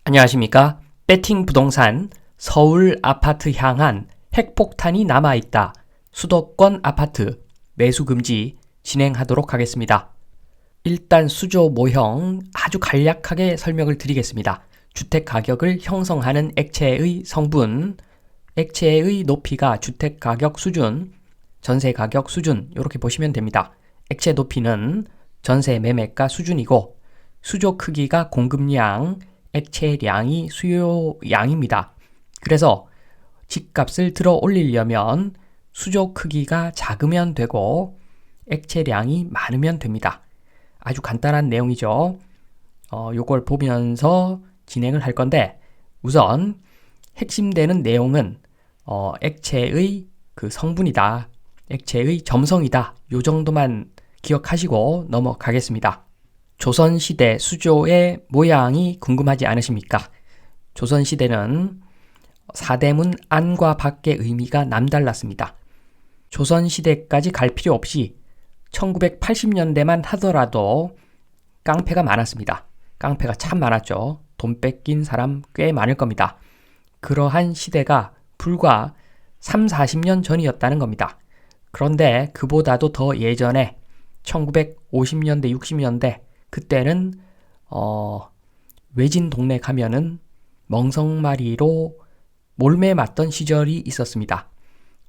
안녕하십니까? 배팅 부동산 서울 아파트 향한 핵폭탄이 남아있다. 수도권 아파트 매수 금지 진행하도록 하겠습니다. 일단 수조 모형 아주 간략하게 설명을 드리겠습니다. 주택 가격을 형성하는 액체의 성분, 액체의 높이가 주택 가격 수준, 전세 가격 수준 이렇게 보시면 됩니다. 액체 높이는 전세 매매가 수준이고 수조 크기가 공급량, 액체량이 수요량입니다. 그래서 집값을 들어 올리려면 수조 크기가 작으면 되고 액체량이 많으면 됩니다. 아주 간단한 내용이죠. 요걸 보면서 진행을 할 건데 우선 핵심되는 내용은 액체의 그 성분이다. 액체의 점성이다. 요 정도만 기억하시고 넘어가겠습니다. 조선시대 수조의 모양이 궁금하지 않으십니까? 조선시대는 사대문 안과 밖의 의미가 남달랐습니다. 조선시대까지 갈 필요 없이 1980년대만 하더라도 깡패가 많았습니다. 깡패가 참 많았죠. 돈 뺏긴 사람 꽤 많을 겁니다. 그러한 시대가 불과 3, 40년 전이었다는 겁니다. 그런데 그보다도 더 예전에 1950년대, 60년대 그때는 외진 동네 가면은 멍석마리로 몰매 맞던 시절이 있었습니다.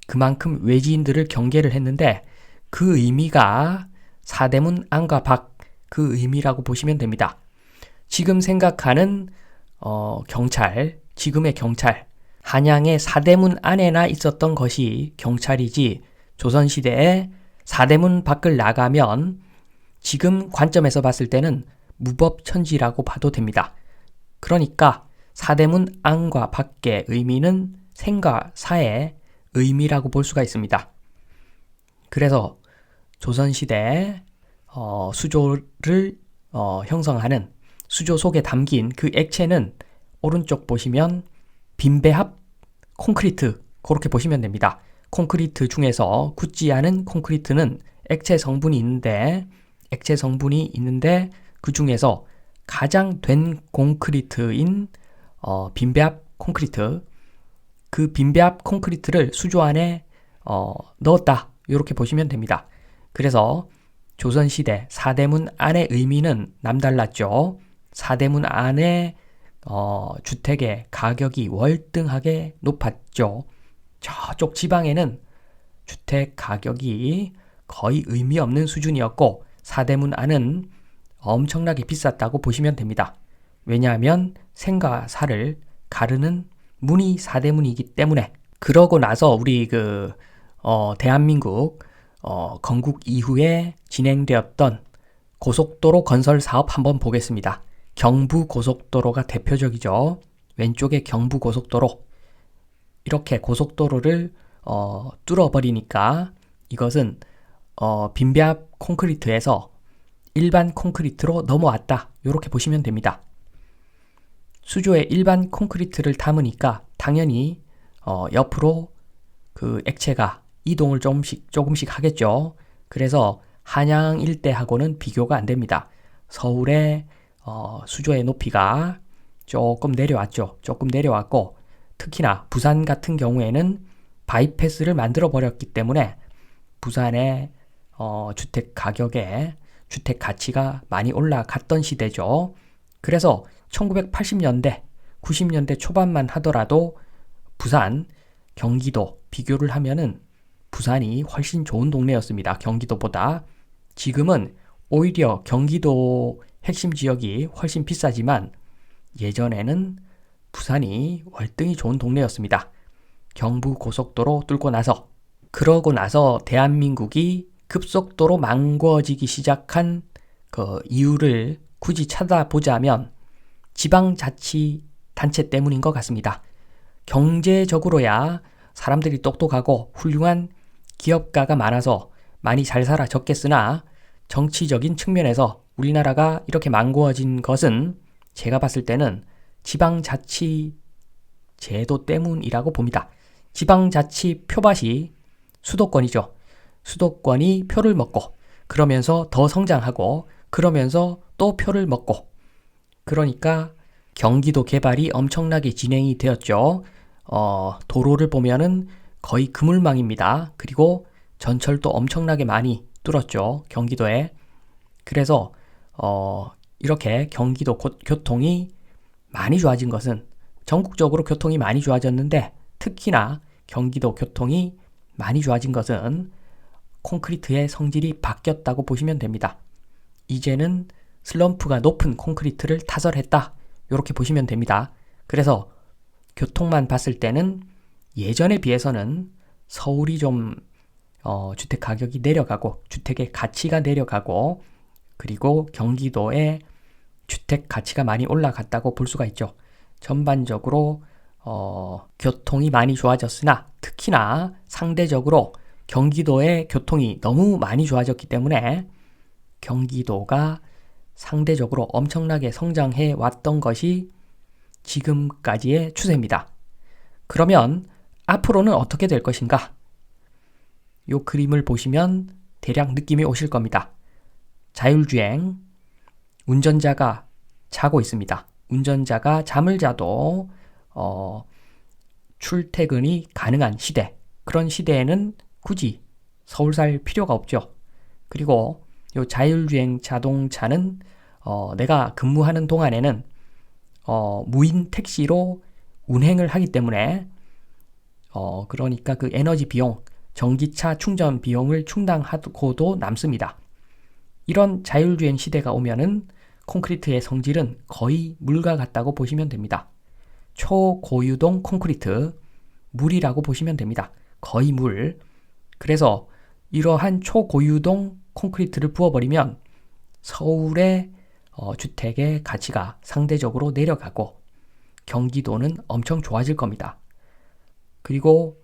그만큼 외지인들을 경계를 했는데 그 의미가 사대문 안과 밖 그 의미라고 보시면 됩니다. 지금 생각하는 경찰, 지금의 경찰, 한양의 사대문 안에나 있었던 것이 경찰이지 조선시대에 사대문 밖을 나가면 지금 관점에서 봤을 때는 무법천지라고 봐도 됩니다. 그러니까 사대문 안과 밖의 의미는 생과 사의 의미라고 볼 수가 있습니다. 그래서 조선시대 수조를 형성하는 수조 속에 담긴 그 액체는 오른쪽 보시면 빈배합 콘크리트 그렇게 보시면 됩니다. 콘크리트 중에서 굳지 않은 콘크리트는 액체 성분이 있는데 그 중에서 가장 된 콘크리트인 빈배합 콘크리트, 그 빈배합 콘크리트를 수조 안에 넣었다 이렇게 보시면 됩니다. 그래서 조선시대 사대문 안의 의미는 남달랐죠. 사대문 안에 주택의 가격이 월등하게 높았죠. 저쪽 지방에는 주택 가격이 거의 의미 없는 수준이었고 사대문 안은 엄청나게 비쌌다고 보시면 됩니다. 왜냐하면 생과 사를 가르는 문이 사대문이기 때문에. 그러고 나서 우리 대한민국 건국 이후에 진행되었던 고속도로 건설 사업 한번 보겠습니다. 경부고속도로가 대표적이죠. 왼쪽에 경부고속도로. 이렇게 고속도로를 뚫어버리니까 이것은 빈배합 콘크리트에서 일반 콘크리트로 넘어왔다. 이렇게 보시면 됩니다. 수조에 일반 콘크리트를 담으니까 당연히 옆으로 그 액체가 이동을 조금씩 하겠죠. 그래서 한양 일대하고는 비교가 안 됩니다. 서울의 수조의 높이가 조금 내려왔죠. 조금 내려왔고 특히나 부산 같은 경우에는 바이패스를 만들어 버렸기 때문에 부산의 주택 가격에 주택 가치가 많이 올라갔던 시대죠. 그래서 1980년대, 90년대 초반만 하더라도 부산, 경기도 비교를 하면은 부산이 훨씬 좋은 동네였습니다. 경기도보다. 지금은 오히려 경기도 핵심 지역이 훨씬 비싸지만 예전에는 부산이 월등히 좋은 동네였습니다. 경부고속도로 뚫고 나서. 그러고 나서 대한민국이 급속도로 망궈지기 시작한 그 이유를 굳이 찾아보자면 지방자치단체 때문인 것 같습니다. 경제적으로야 사람들이 똑똑하고 훌륭한 기업가가 많아서 많이 잘 살아 적겠으나 정치적인 측면에서 우리나라가 이렇게 망고어진 것은 제가 봤을 때는 지방자치 제도 때문이라고 봅니다. 지방자치 표밭이 수도권이죠. 수도권이 표를 먹고 그러면서 더 성장하고 그러면서 또 표를 먹고 그러니까 경기도 개발이 엄청나게 진행이 되었죠. 도로를 보면은 거의 그물망입니다. 그리고 전철도 엄청나게 많이 뚫었죠. 경기도에. 그래서 이렇게 경기도 교통이 많이 좋아진 것은, 전국적으로 교통이 많이 좋아졌는데 특히나 경기도 교통이 많이 좋아진 것은 콘크리트의 성질이 바뀌었다고 보시면 됩니다. 이제는 슬럼프가 높은 콘크리트를 타설했다, 이렇게 보시면 됩니다. 그래서 교통만 봤을 때는 예전에 비해서는 서울이 좀 주택 가격이 내려가고 주택의 가치가 내려가고, 그리고 경기도의 주택 가치가 많이 올라갔다고 볼 수가 있죠. 전반적으로 교통이 많이 좋아졌으나 특히나 상대적으로 경기도의 교통이 너무 많이 좋아졌기 때문에 경기도가 상대적으로 엄청나게 성장해 왔던 것이 지금까지의 추세입니다. 그러면 앞으로는 어떻게 될 것인가? 이 그림을 보시면 대략 느낌이 오실 겁니다. 자율주행, 운전자가 자고 있습니다. 운전자가 잠을 자도 출퇴근이 가능한 시대, 그런 시대에는 굳이 서울 살 필요가 없죠. 그리고 이 자율주행 자동차는 내가 근무하는 동안에는 무인 택시로 운행을 하기 때문에 그러니까 그 에너지 비용, 전기차 충전 비용을 충당하고도 남습니다. 이런 자율주행 시대가 오면은 콘크리트의 성질은 거의 물과 같다고 보시면 됩니다. 초고유동 콘크리트, 물이라고 보시면 됩니다. 거의 물. 그래서 이러한 초고유동 콘크리트를 부어버리면 서울의 주택의 가치가 상대적으로 내려가고 경기도는 엄청 좋아질 겁니다. 그리고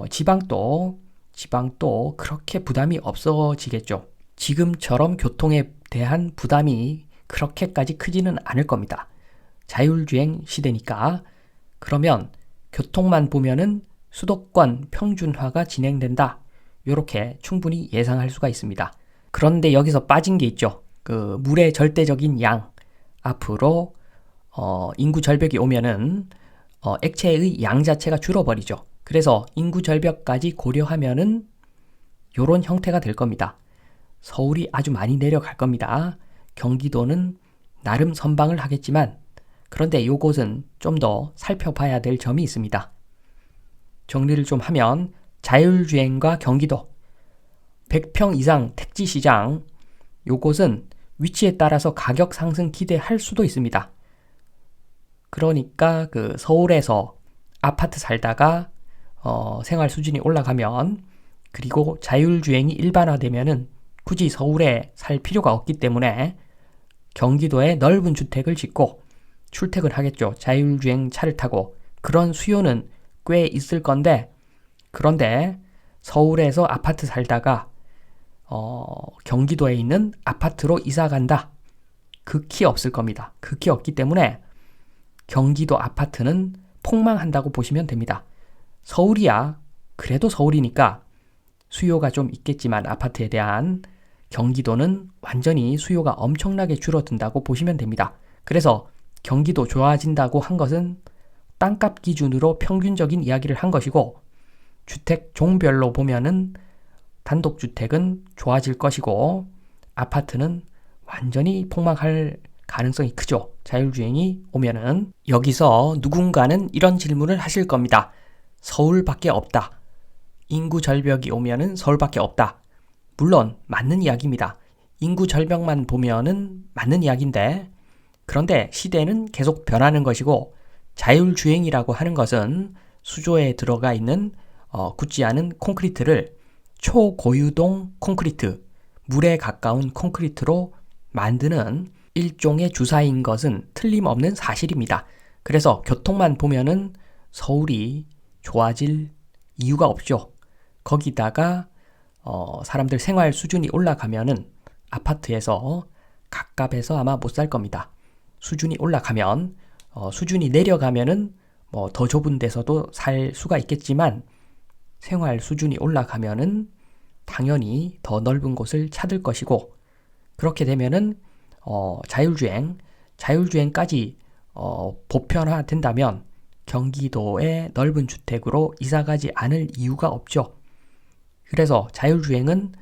지방도 그렇게 부담이 없어지겠죠. 지금처럼 교통에 대한 부담이 그렇게까지 크지는 않을 겁니다. 자율주행 시대니까. 그러면 교통만 보면은 수도권 평준화가 진행된다, 이렇게 충분히 예상할 수가 있습니다. 그런데 여기서 빠진 게 있죠. 그 물의 절대적인 양. 앞으로 인구 절벽이 오면은 액체의 양 자체가 줄어버리죠. 그래서 인구 절벽까지 고려하면은 요런 형태가 될 겁니다. 서울이 아주 많이 내려갈 겁니다. 경기도는 나름 선방을 하겠지만, 그런데 요것은 좀 더 살펴봐야 될 점이 있습니다. 정리를 좀 하면 자율주행과 경기도, 100평 이상 택지시장, 요것은 위치에 따라서 가격 상승 기대할 수도 있습니다. 그러니까 그 서울에서 아파트 살다가 생활 수준이 올라가면, 그리고 자율주행이 일반화되면은 굳이 서울에 살 필요가 없기 때문에 경기도에 넓은 주택을 짓고 출퇴근하겠죠. 자율주행 차를 타고. 그런 수요는 꽤 있을 건데, 그런데 서울에서 아파트 살다가 경기도에 있는 아파트로 이사 간다, 극히 없을 겁니다. 극히 없기 때문에 경기도 아파트는 폭망한다고 보시면 됩니다. 서울이야 그래도 서울이니까 수요가 좀 있겠지만 아파트에 대한, 경기도는 완전히 수요가 엄청나게 줄어든다고 보시면 됩니다. 그래서 경기도 좋아진다고 한 것은 땅값 기준으로 평균적인 이야기를 한 것이고, 주택 종별로 보면은 단독주택은 좋아질 것이고 아파트는 완전히 폭망할 가능성이 크죠. 자율주행이 오면은. 여기서 누군가는 이런 질문을 하실 겁니다. 서울밖에 없다. 인구 절벽이 오면은 서울밖에 없다. 물론 맞는 이야기입니다. 인구 절벽만 보면은 맞는 이야기인데, 그런데 시대는 계속 변하는 것이고, 자율주행이라고 하는 것은 수조에 들어가 있는 굳지 않은 콘크리트를 초고유동 콘크리트, 물에 가까운 콘크리트로 만드는 일종의 주사인 것은 틀림없는 사실입니다. 그래서 교통만 보면은 서울이 좋아질 이유가 없죠. 거기다가 사람들 생활 수준이 올라가면은 아파트에서 갑갑해서 아마 못 살 겁니다. 수준이 올라가면, 수준이 내려가면은 뭐 더 좁은 데서도 살 수가 있겠지만, 생활 수준이 올라가면은 당연히 더 넓은 곳을 찾을 것이고, 그렇게 되면은 자율주행까지 보편화된다면 경기도의 넓은 주택으로 이사가지 않을 이유가 없죠. 그래서 자율주행은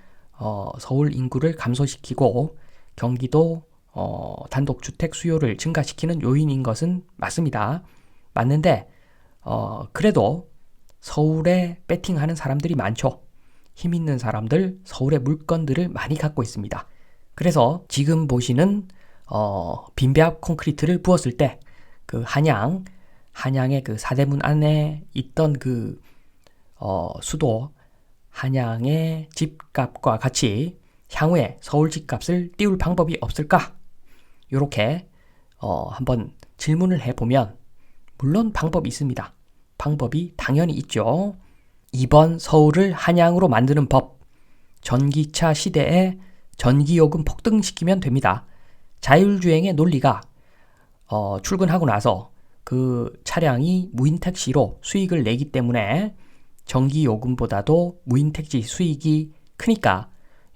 서울 인구를 감소시키고 경기도 단독주택 수요를 증가시키는 요인인 것은 맞습니다. 맞는데 그래도 서울에 배팅하는 사람들이 많죠. 힘 있는 사람들, 서울의 물건들을 많이 갖고 있습니다. 그래서 지금 보시는 빈배합 콘크리트를 부었을 때 그 한양의 그 사대문 안에 있던 그 수도 한양의 집값과 같이 향후에 서울 집값을 띄울 방법이 없을까? 이렇게 한번 질문을 해보면 물론 방법이 있습니다. 방법이 당연히 있죠. 이번 서울을 한양으로 만드는 법, 전기차 시대에 전기요금 폭등시키면 됩니다. 자율주행의 논리가 출근하고 나서 그 차량이 무인택시로 수익을 내기 때문에 전기요금보다도 무인택시 수익이 크니까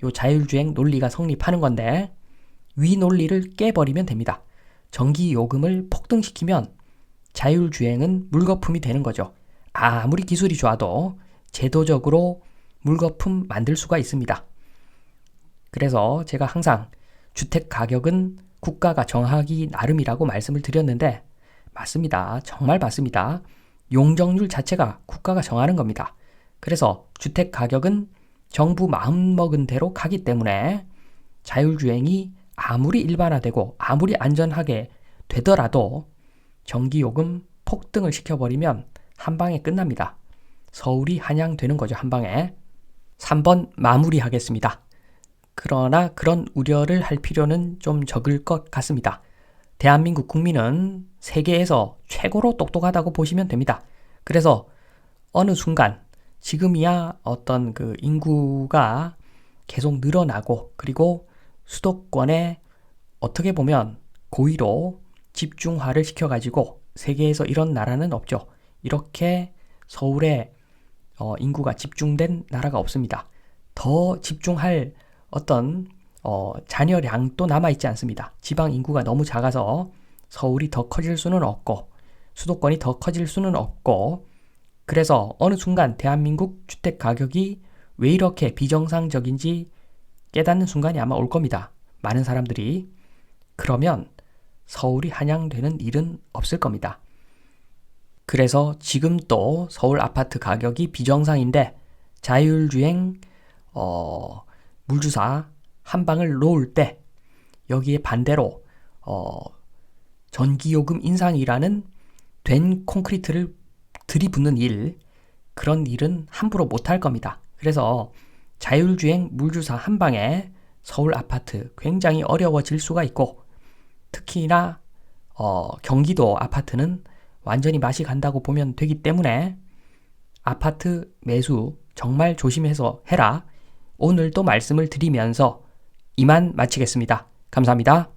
요 자율주행 논리가 성립하는 건데 위 논리를 깨버리면 됩니다. 전기요금을 폭등시키면 자율주행은 물거품이 되는 거죠. 아무리 기술이 좋아도 제도적으로 물거품 만들 수가 있습니다. 그래서 제가 항상 주택 가격은 국가가 정하기 나름이라고 말씀을 드렸는데 맞습니다. 정말 맞습니다. 용적률 자체가 국가가 정하는 겁니다. 그래서 주택 가격은 정부 마음먹은 대로 가기 때문에 자율주행이 아무리 일반화되고 아무리 안전하게 되더라도 전기요금 폭등을 시켜버리면 한 방에 끝납니다. 서울이 한양되는 거죠, 한 방에. 3번 마무리하겠습니다. 그러나 그런 우려를 할 필요는 좀 적을 것 같습니다. 대한민국 국민은 세계에서 최고로 똑똑하다고 보시면 됩니다. 그래서 어느 순간 지금이야 어떤 그 인구가 계속 늘어나고 그리고 수도권에 어떻게 보면 고의로 집중화를 시켜가지고 세계에서 이런 나라는 없죠. 이렇게 서울에 인구가 집중된 나라가 없습니다. 더 집중할 어떤 자녀량도 남아있지 않습니다. 지방 인구가 너무 작아서 서울이 더 커질 수는 없고 수도권이 더 커질 수는 없고 그래서 어느 순간 대한민국 주택 가격이 왜 이렇게 비정상적인지 깨닫는 순간이 아마 올 겁니다. 많은 사람들이. 그러면 서울이 한양되는 일은 없을 겁니다. 그래서 지금 또 서울 아파트 가격이 비정상인데 자율주행 물주사 한 방을 놓을 때 여기에 반대로 전기요금 인상이라는 된 콘크리트를 들이붓는 일, 그런 일은 함부로 못할 겁니다. 그래서 자율주행 물주사 한 방에 서울 아파트 굉장히 어려워질 수가 있고 특히나 경기도 아파트는 완전히 맛이 간다고 보면 되기 때문에 아파트 매수 정말 조심해서 해라. 오늘도 말씀을 드리면서 이만 마치겠습니다. 감사합니다.